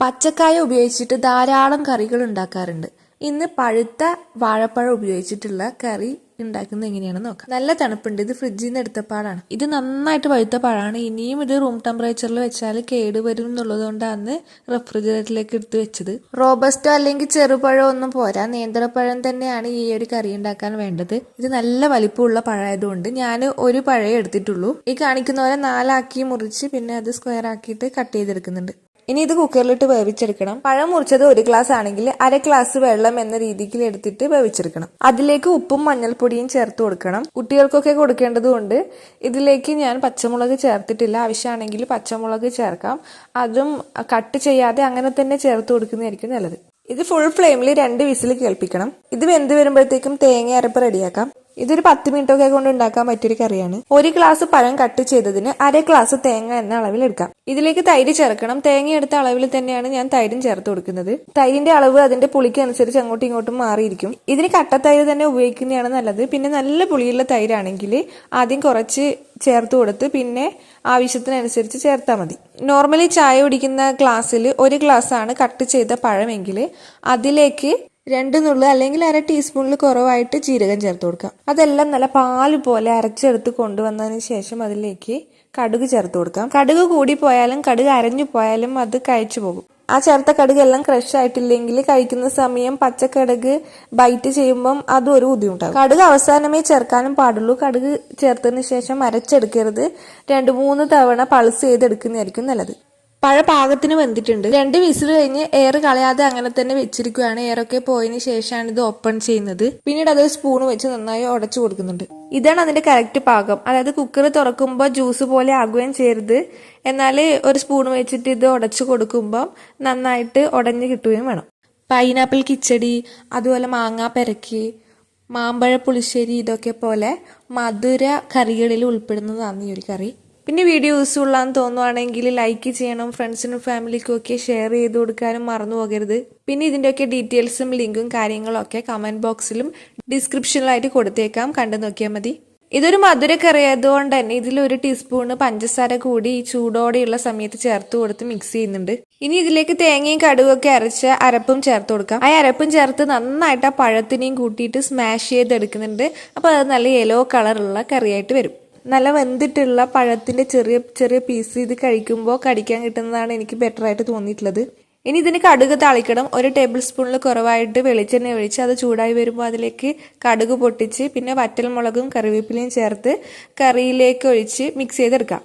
പച്ചക്കായ ഉപയോഗിച്ചിട്ട് ധാരാളം കറികൾ ഉണ്ടാക്കാറുണ്ട്. ഇന്ന് പഴുത്ത വാഴപ്പഴം ഉപയോഗിച്ചിട്ടുള്ള കറി ഉണ്ടാക്കുന്നത് എങ്ങനെയാണെന്ന് നോക്കാം. നല്ല തണുപ്പുണ്ട്. ഇത് ഫ്രിഡ്ജിൽ നിന്ന് എടുത്ത പാടാണ്. ഇത് നന്നായിട്ട് പഴുത്ത പഴമാണ്. ഇനിയും ഇത് റൂം ടെമ്പറേച്ചറിൽ വെച്ചാൽ കേടുവരും എന്നുള്ളത് കൊണ്ടാണ് റെഫ്രിജറേറ്ററിലേക്ക് എടുത്ത് വെച്ചത്. റോബസ്റ്റോ അല്ലെങ്കിൽ ചെറുപഴം ഒന്നും പോരാ, നേന്ത്രപ്പഴം തന്നെയാണ് ഈ ഒരു കറി ഉണ്ടാക്കാൻ വേണ്ടത്. ഇത് നല്ല വലിപ്പമുള്ള പഴമായതുകൊണ്ട് ഞാൻ ഒരു പഴമേ എടുത്തിട്ടുള്ളൂ. ഈ കാണിക്കുന്ന പോലെ 4 ആക്കി മുറിച്ച് പിന്നെ അത് സ്ക്വയർ ആക്കിയിട്ട് കട്ട് ചെയ്തെടുക്കുന്നുണ്ട്. ഇനി ഇത് കുക്കറിലിട്ട് വേവിച്ചെടുക്കണം. പഴം മുറിച്ചത് 1 ഗ്ലാസ് ആണെങ്കിൽ 1/2 ഗ്ലാസ് വെള്ളം എന്ന രീതിയിൽ എടുത്തിട്ട് വേവിച്ചെടുക്കണം. അതിലേക്ക് ഉപ്പും മഞ്ഞൾപ്പൊടിയും ചേർത്ത് കൊടുക്കണം. കുട്ടികൾക്കൊക്കെ കൊടുക്കേണ്ടതുകൊണ്ട് ഇതിലേക്ക് ഞാൻ പച്ചമുളക് ചേർത്തിട്ടില്ല. ആവശ്യമാണെങ്കിൽ പച്ചമുളക് ചേർക്കാം. അതും കട്ട് ചെയ്യാതെ അങ്ങനെ തന്നെ ചേർത്ത് കൊടുക്കുന്നതായിരിക്കും നല്ലത്. ഇത് ഫുൾ ഫ്ലെയിമിൽ 2 വിസിൽ കേൾപ്പിക്കണം. ഇത് വെന്ത് വരുമ്പോഴത്തേക്കും തേങ്ങ അരപ്പ് റെഡിയാക്കാം. ഇതൊരു 10 മിനിറ്റൊക്കെ കൊണ്ട് ഉണ്ടാക്കാൻ പറ്റിയൊരു കറിയാണ്. 1 ഗ്ലാസ് പഴം കട്ട് ചെയ്തതിന് 1/2 ഗ്ലാസ് തേങ്ങ എന്ന അളവിൽ എടുക്കാം. ഇതിലേക്ക് തൈര് ചേർക്കണം. തേങ്ങ എടുത്ത അളവിൽ തന്നെയാണ് ഞാൻ തൈരും ചേർത്ത് കൊടുക്കുന്നത്. തൈരിന്റെ അളവ് അതിന്റെ പുളിക്ക് അനുസരിച്ച് അങ്ങോട്ടും ഇങ്ങോട്ടും മാറിയിരിക്കും. ഇതിന് കട്ടത്തൈര് തന്നെ ഉപയോഗിക്കുന്നതാണ് നല്ലത്. പിന്നെ നല്ല പുളിയുള്ള തൈരാണെങ്കിൽ ആദ്യം കുറച്ച് ചേർത്ത് കൊടുത്ത് പിന്നെ ആവശ്യത്തിനനുസരിച്ച് ചേർത്താൽ മതി. നോർമലി ചായ കുടിക്കുന്ന ഗ്ലാസ്സിൽ 1 ഗ്ലാസ് ആണ് കട്ട് ചെയ്ത പഴമെങ്കിൽ അതിലേക്ക് 2 നുള്ള് അല്ലെങ്കിൽ 1/2 ടീസ്പൂണിൽ കുറവായിട്ട് ജീരകം ചേർത്ത് കൊടുക്കാം. അതെല്ലാം നല്ല പാല് പോലെ അരച്ചെടുത്ത് കൊണ്ടുവന്നതിന് ശേഷം അതിലേക്ക് കടുക് ചേർത്ത് കൊടുക്കാം. കടുക് കൂടിപ്പോയാലും കടുക് അരഞ്ഞു പോയാലും അത് കഴിച്ചു പോകും. ആ ചേർത്ത കടുക് എല്ലാം ക്രഷ് ആയിട്ടില്ലെങ്കിൽ കഴിക്കുന്ന സമയം പച്ചക്കടുക് ബൈറ്റ് ചെയ്യുമ്പം അതും ഒരു ബുദ്ധിമുട്ടാകും. കടുക് അവസാനമേ ചേർക്കാനും പാടുള്ളൂ. കടുക് ചേർത്തതിന് ശേഷം അരച്ചെടുക്കരുത്. 2-3 തവണ പൾസ് ചെയ്തെടുക്കുന്നതായിരിക്കും നല്ലത്. പഴ പാകത്തിന് വെന്തിട്ടുണ്ട്. 2 വിസിൽ കഴിഞ്ഞ് എയർ കളയാതെ അങ്ങനെ തന്നെ വെച്ചിരിക്കുകയാണ്. എയറൊക്കെ പോയതിന് ശേഷമാണ് ഇത് ഓപ്പൺ ചെയ്യുന്നത്. പിന്നീട് അത് സ്പൂൺ വെച്ച് നന്നായി ഉടച്ചു കൊടുക്കുന്നുണ്ട്. ഇതാണ് അതിന്റെ കറക്റ്റ് പാകം. അതായത് കുക്കർ തുറക്കുമ്പോൾ ജ്യൂസ് പോലെ ആകുകയും ചെയ്യരുത്. എന്നാൽ ഒരു സ്പൂൺ വെച്ചിട്ട് ഇത് ഉടച്ചു കൊടുക്കുമ്പോൾ നന്നായിട്ട് ഉടഞ്ഞു കിട്ടുകയും വേണം. പൈനാപ്പിൾ കിച്ചടി, അതുപോലെ മാങ്ങാ പെരക്കി, മാമ്പഴ പുളിശ്ശേരി ഇതൊക്കെ പോലെ മധുര കറികളിൽ ഉൾപ്പെടുന്നതാണ് ഈ ഒരു കറി. പിന്നെ വീഡിയോ യൂസ്ഫുൾ ആണെന്ന് തോന്നുവാണെങ്കിൽ ലൈക്ക് ചെയ്യണം. ഫ്രണ്ട്സിനും ഫാമിലിക്കും ഒക്കെ ഷെയർ ചെയ്ത് കൊടുക്കാനും മറന്നു പോകരുത്. പിന്നെ ഇതിൻ്റെയൊക്കെ ഡീറ്റെയിൽസും ലിങ്കും കാര്യങ്ങളും ഒക്കെ കമന്റ് ബോക്സിലും ഡിസ്ക്രിപ്ഷനിലായിട്ട് കൊടുത്തേക്കാം. കണ്ടു നോക്കിയാൽ മതി. ഇതൊരു മധുരക്കറി ആയതുകൊണ്ട് തന്നെ ഇതിൽ 1 ടീസ്പൂണ് പഞ്ചസാര കൂടി ഈ ചൂടോടെയുള്ള സമയത്ത് ചേർത്ത് കൊടുത്ത് മിക്സ് ചെയ്യുന്നുണ്ട്. ഇനി ഇതിലേക്ക് തേങ്ങയും കടുകൊക്കെ അരച്ച അരപ്പും ചേർത്ത് കൊടുക്കാം. ആ അരപ്പും ചേർത്ത് നന്നായിട്ട് ആ പഴത്തിനെയും കൂട്ടിയിട്ട് സ്മാഷ് ചെയ്തെടുക്കുന്നുണ്ട്. അപ്പോൾ അത് നല്ല യെല്ലോ കളറുള്ള കറിയായിട്ട് വരും. നല്ല വെന്തിട്ടുള്ള പഴത്തിന്റെ ചെറിയ ചെറിയ പീസ് ഇത് കഴിക്കുമ്പോൾ കടിക്കാൻ കിട്ടുന്നതാണ് എനിക്ക് ബെറ്റർ ആയിട്ട് തോന്നിയിട്ടുള്ളത്. ഇനി ഇതിന് കടുക് താളിക്കണം. 1 ടേബിൾ സ്പൂണിൽ കുറവായിട്ട് വെളിച്ചെണ്ണ ഒഴിച്ച് അത് ചൂടായി വരുമ്പോൾ അതിലേക്ക് കടുക് പൊട്ടിച്ച് പിന്നെ വറ്റൽമുളകും കറിവേപ്പിലയും ചേർത്ത് കറിയിലേക്ക് ഒഴിച്ച് മിക്സ് ചെയ്തെടുക്കാം.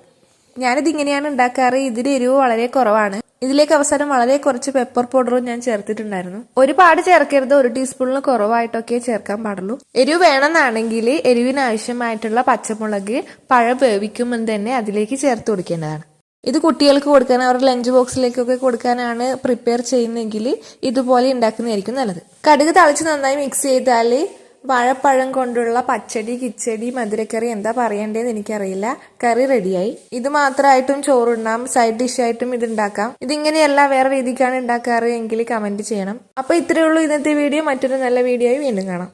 ഞാനിത് ഇങ്ങനെയാണ് ഉണ്ടാക്കാറ്. ഇതിന് എരിവ് വളരെ കുറവാണ്. ഇതിലേക്ക് അവസാനം വളരെ കുറച്ച് പെപ്പർ പൗഡറും ഞാൻ ചേർത്തിട്ടുണ്ടായിരുന്നു. ഒരുപാട് ചേർക്കരുത്. 1 ടീസ്പൂണിൽ കുറവായിട്ടൊക്കെ ചേർക്കാൻ പാടുള്ളൂ. എരിവ് വേണമെന്നാണെങ്കിൽ എരിവിന് ആവശ്യമായിട്ടുള്ള പച്ചമുളക് പഴം വേവിക്കുമ്പോൾ തന്നെ അതിലേക്ക് ചേർത്ത് കൊടുക്കേണ്ടതാണ്. ഇത് കുട്ടികൾക്ക് കൊടുക്കാൻ അവരുടെ ലഞ്ച് ബോക്സിലേക്കൊക്കെ കൊടുക്കാനാണ് പ്രിപ്പയർ ചെയ്യുന്നതെങ്കിൽ ഇതുപോലെ ഉണ്ടാക്കുന്നതായിരിക്കും നല്ലത്. കടുക് തളിച്ച് നന്നായി മിക്സ് ചെയ്താൽ വാഴപ്പഴം കൊണ്ടുള്ള പച്ചടി, കിച്ചടി, മധുരക്കറി എന്താ പറയേണ്ടതെന്ന് എനിക്കറിയില്ല. കറി റെഡിയായി. ഇത് മാത്രമായിട്ടും ചോറുണ്ടാം, സൈഡ് ഡിഷായിട്ടും ഇത് ഉണ്ടാക്കാം. ഇതിങ്ങനെയല്ല വേറെ രീതിക്കാണ് ഉണ്ടാക്കാറ് എങ്കിൽ കമന്റ് ചെയ്യണം. അപ്പോൾ ഇത്രയേ ഉള്ളൂ ഇന്നത്തെ വീഡിയോ. മറ്റൊരു നല്ല വീഡിയോയിൽ വീണ്ടും കാണാം.